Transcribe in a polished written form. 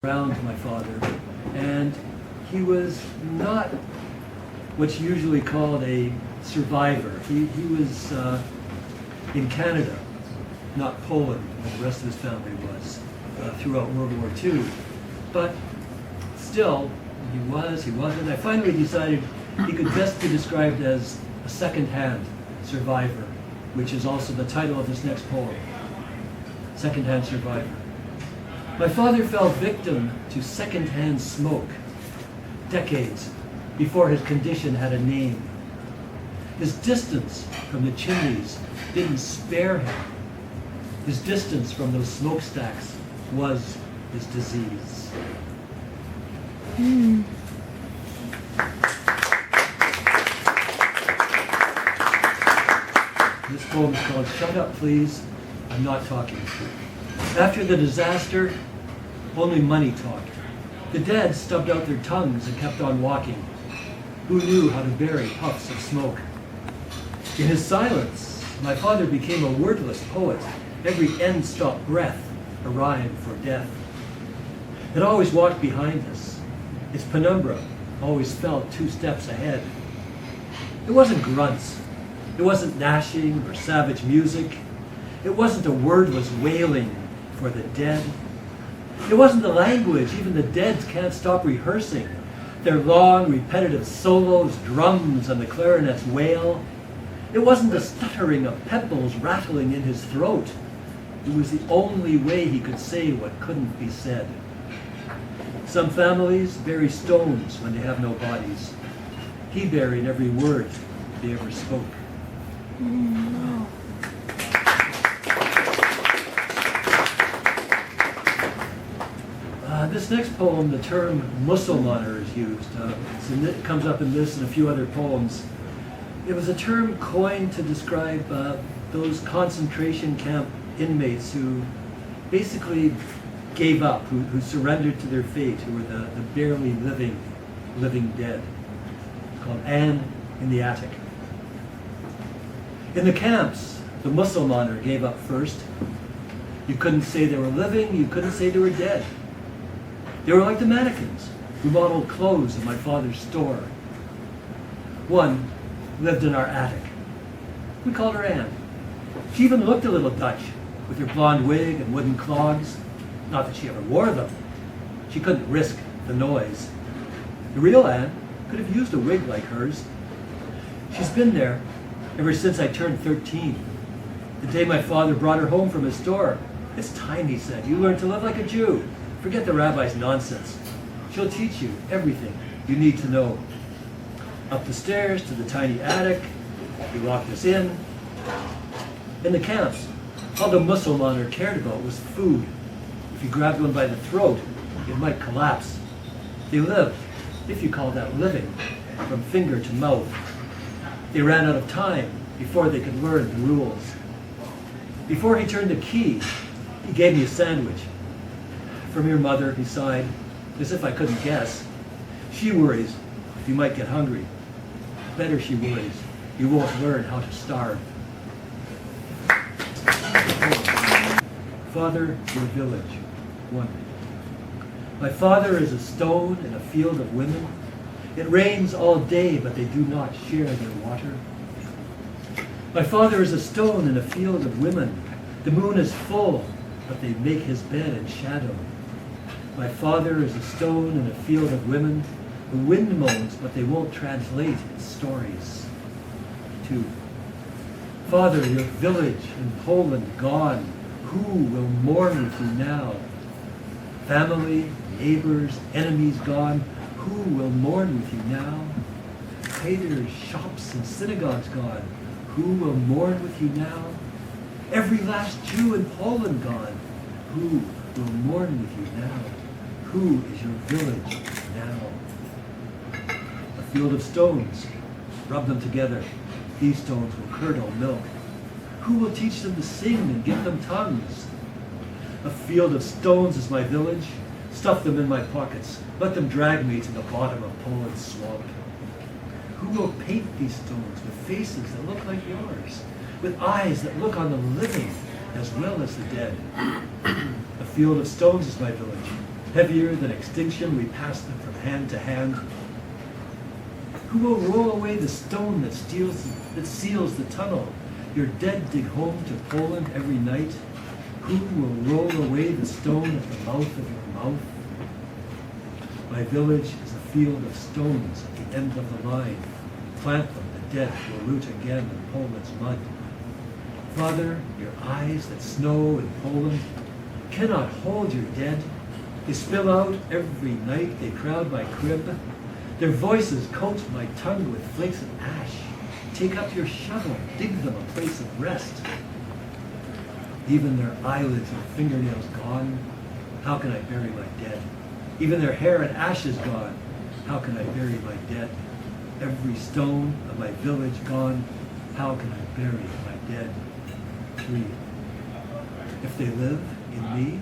around my father, and he was not what's usually called a survivor. He was in Canada, not Poland, where the rest of his family was throughout World War II. But still, he wasn't. I finally decided he could best be described as a second-hand survivor, which is also the title of this next poem, Second-Hand Survivor. My father fell victim to second-hand smoke decades before his condition had a name. His distance from the chimneys didn't spare him. His distance from those smokestacks was his disease. This poem is called Shut Up Please, I'm Not Talking. After the disaster, only money talked. The dead stubbed out their tongues and kept on walking. Who knew how to bury puffs of smoke? In his silence, my father became a wordless poet. Every end-stop breath a rhyme for death. It always walked behind us. Its penumbra always felt 2 steps ahead. It wasn't grunts. It wasn't gnashing or savage music. It wasn't a wordless wailing for the dead. It wasn't the language. Even the dead can't stop rehearsing their long, repetitive solos, drums, and the clarinet's wail. It wasn't the stuttering of pebbles rattling in his throat. It was the only way he could say what couldn't be said. Some families bury stones when they have no bodies. He buried every word they ever spoke. This next poem, the term Musulmaner is used. It comes up in this and a few other poems. It was a term coined to describe those concentration camp inmates who basically gave up, who surrendered to their fate, who were the barely living dead. It's called Anne in the Attic. In the camps, the Musulmaner gave up first. You couldn't say they were living, you couldn't say they were dead. They were like the mannequins who modeled clothes in my father's store. One lived in our attic. We called her Anne. She even looked a little Dutch, with her blonde wig and wooden clogs. Not that she ever wore them. She couldn't risk the noise. The real Anne could have used a wig like hers. She's been there ever since I turned 13. The day my father brought her home from his store. It's time, he said. You learn to live like a Jew. Forget the rabbi's nonsense. She'll teach you everything you need to know. Up the stairs to the tiny attic, he locked us in. In the camps, all the Musulmaner cared about was food. If you grabbed one by the throat, it might collapse. They lived, if you call that living, from finger to mouth. They ran out of time before they could learn the rules. Before he turned the key, he gave me a sandwich. From your mother, he sighed, as if I couldn't guess. She worries you might get hungry. Better she worries you won't learn how to starve. Father, your village. 1. My father is a stone in a field of women. It rains all day, but they do not share their water. My father is a stone in a field of women. The moon is full, but they make his bed in shadow. My father is a stone in a field of women. The wind moans, but they won't translate its stories. 2. Father, your village in Poland gone. Who will mourn with you now? Family, neighbors, enemies gone. Who will mourn with you now? Traders, shops, and synagogues gone. Who will mourn with you now? Every last Jew in Poland gone. Who will mourn with you now? Who is your village now? A field of stones. Rub them together. These stones will curdle milk. Who will teach them to sing and give them tongues? A field of stones is my village. Stuff them in my pockets. Let them drag me to the bottom of Poland's swamp. Who will paint these stones with faces that look like yours? With eyes that look on the living as well as the dead? A field of stones is my village. Heavier than extinction, we pass them from hand to hand. Who will roll away the stone that seals the tunnel? Your dead dig home to Poland every night. Who will roll away the stone at the mouth of your mouth? My village is a field of stones at the end of the line. Plant them, the dead will root again in Poland's mud. Father, your eyes that snow in Poland cannot hold your dead. They spill out every night, they crowd my crib. Their voices coat my tongue with flakes of ash. Take up your shovel, dig them a place of rest. Even their eyelids and fingernails gone, how can I bury my dead? Even their hair and ashes gone, how can I bury my dead? Every stone of my village gone, how can I bury my dead? 3. If they live in me,